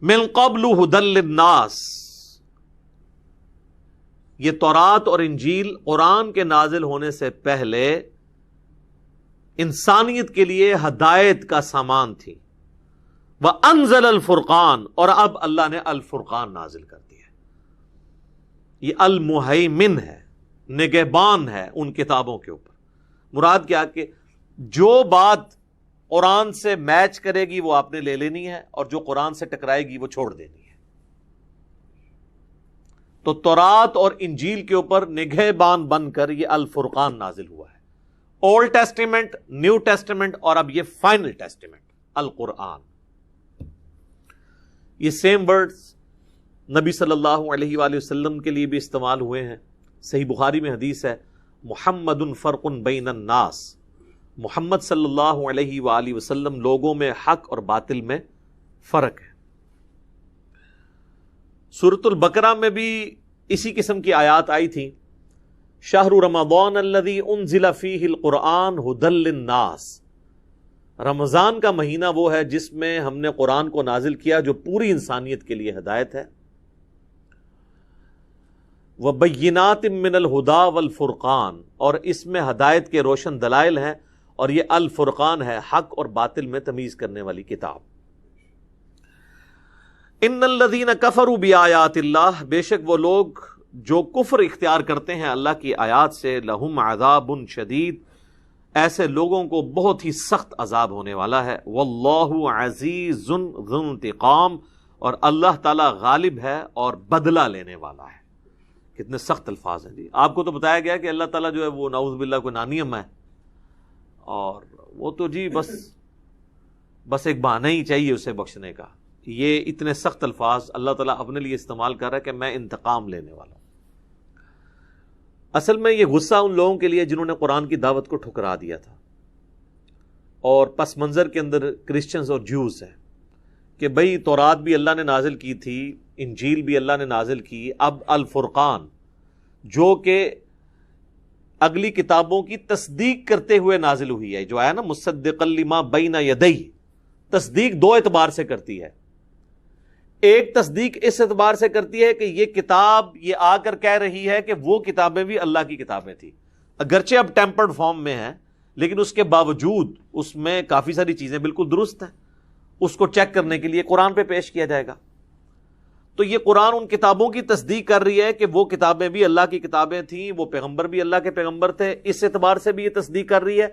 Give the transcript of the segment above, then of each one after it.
من قبل ھدی للناس، یہ تورات اور انجیل قرآن کے نازل ہونے سے پہلے انسانیت کے لیے ہدایت کا سامان تھی. وَأَنزَلَ الْفُرْقَانَ، اور اب اللہ نے الفرقان نازل کر دیا. یہ المہیمن ہے، نگہبان ہے ان کتابوں کے اوپر. مراد کیا کہ جو بات قرآن سے میچ کرے گی وہ آپ نے لے لینی ہے، اور جو قرآن سے ٹکرائے گی وہ چھوڑ دینی ہے. تو تورات اور انجیل کے اوپر نگہبان بن کر یہ الفرقان نازل ہوا ہے. اولڈ ٹیسٹیمنٹ، نیو ٹیسٹیمنٹ، اور اب یہ فائنل ٹیسٹیمنٹ القرآن. یہ سیم ورڈز نبی صلی اللہ علیہ وآلہ وسلم کے لیے بھی استعمال ہوئے ہیں. صحیح بخاری میں حدیث ہے، محمد فرق بین الناس، محمد صلی اللہ علیہ وآلہ وسلم لوگوں میں حق اور باطل میں فرق ہے. سورۃ البقرہ میں بھی اسی قسم کی آیات آئی تھی. شہر رمضان الذی انزل فیہ القرآن ھدی للناس، رمضان کا مہینہ وہ ہے جس میں ہم نے قرآن کو نازل کیا جو پوری انسانیت کے لیے ہدایت ہے. وبینات من الہدی والفرقان، اور اس میں ہدایت کے روشن دلائل ہیں، اور یہ الفرقان ہے حق اور باطل میں تمیز کرنے والی کتاب. ان الذین کفروا بآیات اللہ، بے شک وہ لوگ جو کفر اختیار کرتے ہیں اللہ کی آیات سے، لہم عذاب شدید، ایسے لوگوں کو بہت ہی سخت عذاب ہونے والا ہے. واللہ عزیز ذو انتقام، اور اللہ تعالی غالب ہے اور بدلہ لینے والا ہے. کتنے سخت الفاظ ہیں جی. آپ کو تو بتایا گیا کہ اللہ تعالیٰ جو ہے وہ نعوذ باللہ کوئی نانیم ہے، اور وہ تو جی بس ایک بہانہ ہی چاہیے اسے بخشنے کا. یہ اتنے سخت الفاظ اللہ تعالیٰ اپنے لیے استعمال کر رہا ہے کہ میں انتقام لینے والا ہوں. اصل میں یہ غصہ ان لوگوں کے لیے جنہوں نے قرآن کی دعوت کو ٹھکرا دیا تھا، اور پس منظر کے اندر کرسچنز اور جوز ہیں کہ بھئی تورات بھی اللہ نے نازل کی تھی، انجیل بھی اللہ نے نازل کی، اب الفرقان جو کہ اگلی کتابوں کی تصدیق کرتے ہوئے نازل ہوئی ہے، جو آیا نا مصدقا لما بین یدیہ، تصدیق دو اعتبار سے کرتی ہے. ایک تصدیق اس اعتبار سے کرتی ہے کہ یہ کتاب یہ آ کر کہہ رہی ہے کہ وہ کتابیں بھی اللہ کی کتابیں تھیں، اگرچہ اب ٹیمپرڈ فارم میں ہیں، لیکن اس کے باوجود اس میں کافی ساری چیزیں بالکل درست ہیں. اس کو چیک کرنے کے لیے قرآن پہ پیش کیا جائے گا. تو یہ قرآن ان کتابوں کی تصدیق کر رہی ہے کہ وہ کتابیں بھی اللہ کی کتابیں تھیں، وہ پیغمبر بھی اللہ کے پیغمبر تھے. اس اعتبار سے بھی یہ تصدیق کر رہی ہے.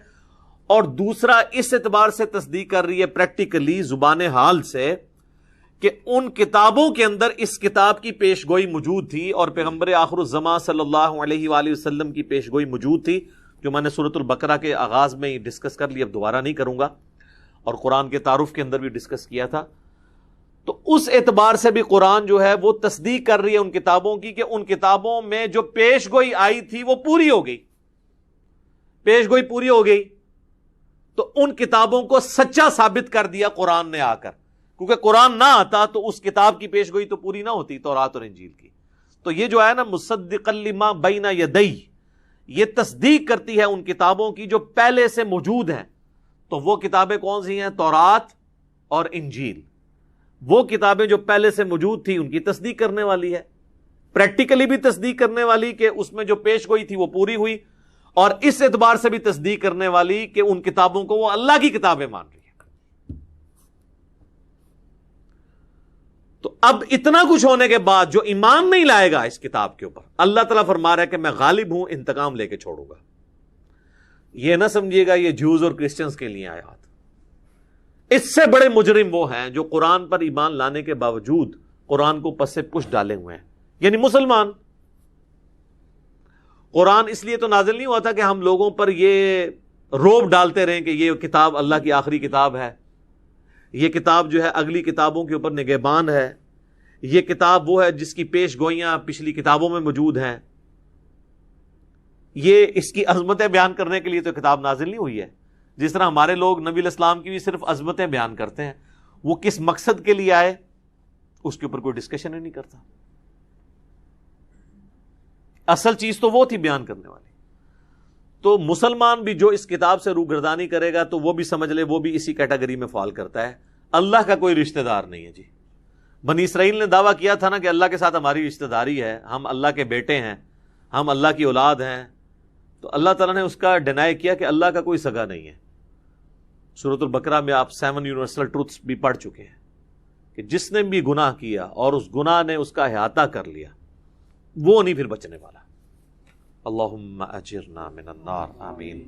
اور دوسرا اس اعتبار سے تصدیق کر رہی ہے پریکٹیکلی زبان حال سے کہ ان کتابوں کے اندر اس کتاب کی پیش گوئی موجود تھی، اور پیغمبر آخر الزمان صلی اللہ علیہ وآلہ وسلم کی پیش گوئی موجود تھی، جو میں نے سورۃ البقرہ کے آغاز میں ہی ڈسکس کر لی، اب دوبارہ نہیں کروں گا، اور قرآن کے تعارف کے اندر بھی ڈسکس کیا تھا. تو اس اعتبار سے بھی قرآن جو ہے وہ تصدیق کر رہی ہے ان کتابوں کی کہ ان کتابوں میں جو پیش گوئی آئی تھی وہ پوری ہو گئی. پیش گوئی پوری ہو گئی تو ان کتابوں کو سچا ثابت کر دیا قرآن نے آ کر، کیونکہ قرآن نہ آتا تو اس کتاب کی پیش گوئی تو پوری نہ ہوتی، تورات اور انجیل کی. تو یہ جو ہے نا مصدقا لما بین یدیہ، یہ تصدیق کرتی ہے ان کتابوں کی جو پہلے سے موجود ہیں. تو وہ کتابیں کون سی ہیں؟ تورات اور انجیل. وہ کتابیں جو پہلے سے موجود تھی ان کی تصدیق کرنے والی ہے، پریکٹیکلی بھی تصدیق کرنے والی کہ اس میں جو پیش گوئی تھی وہ پوری ہوئی، اور اس اعتبار سے بھی تصدیق کرنے والی کہ ان کتابوں کو وہ اللہ کی کتابیں مان رہی ہے. تو اب اتنا کچھ ہونے کے بعد جو ایمان نہیں لائے گا اس کتاب کے اوپر، اللہ تعالیٰ فرما رہا ہے کہ میں غالب ہوں، انتقام لے کے چھوڑوں گا. یہ نہ سمجھیے گا یہ جوز اور کرسچنز کے لیے آیات. اس سے بڑے مجرم وہ ہیں جو قرآن پر ایمان لانے کے باوجود قرآن کو پس سے پش ڈالے ہوئے ہیں، یعنی مسلمان. قرآن اس لیے تو نازل نہیں ہوا تھا کہ ہم لوگوں پر یہ روب ڈالتے رہیں کہ یہ کتاب اللہ کی آخری کتاب ہے، یہ کتاب جو ہے اگلی کتابوں کے اوپر نگہبان ہے، یہ کتاب وہ ہے جس کی پیش گوئیاں پچھلی کتابوں میں موجود ہیں. یہ اس کی عظمتیں بیان کرنے کے لیے تو کتاب نازل نہیں ہوئی ہے. جس طرح ہمارے لوگ نبی علیہ السلام کی بھی صرف عظمتیں بیان کرتے ہیں، وہ کس مقصد کے لیے آئے اس کے اوپر کوئی ڈسکشن ہی نہیں کرتا. اصل چیز تو وہ تھی بیان کرنے والی. تو مسلمان بھی جو اس کتاب سے روگردانی کرے گا تو وہ بھی سمجھ لے وہ بھی اسی کیٹیگری میں فال کرتا ہے. اللہ کا کوئی رشتہ دار نہیں ہے جی. بنی اسرائیل نے دعویٰ کیا تھا نا کہ اللہ کے ساتھ ہماری رشتہ داری ہے، ہم اللہ کے بیٹے ہیں، ہم اللہ کی اولاد ہیں، تو اللہ تعالیٰ نے اس کا ڈینائی کیا کہ اللہ کا کوئی سگا نہیں ہے۔ سورۃ البقرہ میں آپ 7 یونیورسل ٹروتھس بھی پڑھ چکے ہیں کہ جس نے بھی گناہ کیا اور اس گناہ نے اس کا احاطہ کر لیا، وہ نہیں پھر بچنے والا۔ اللہم اجرنا من النار، آمین۔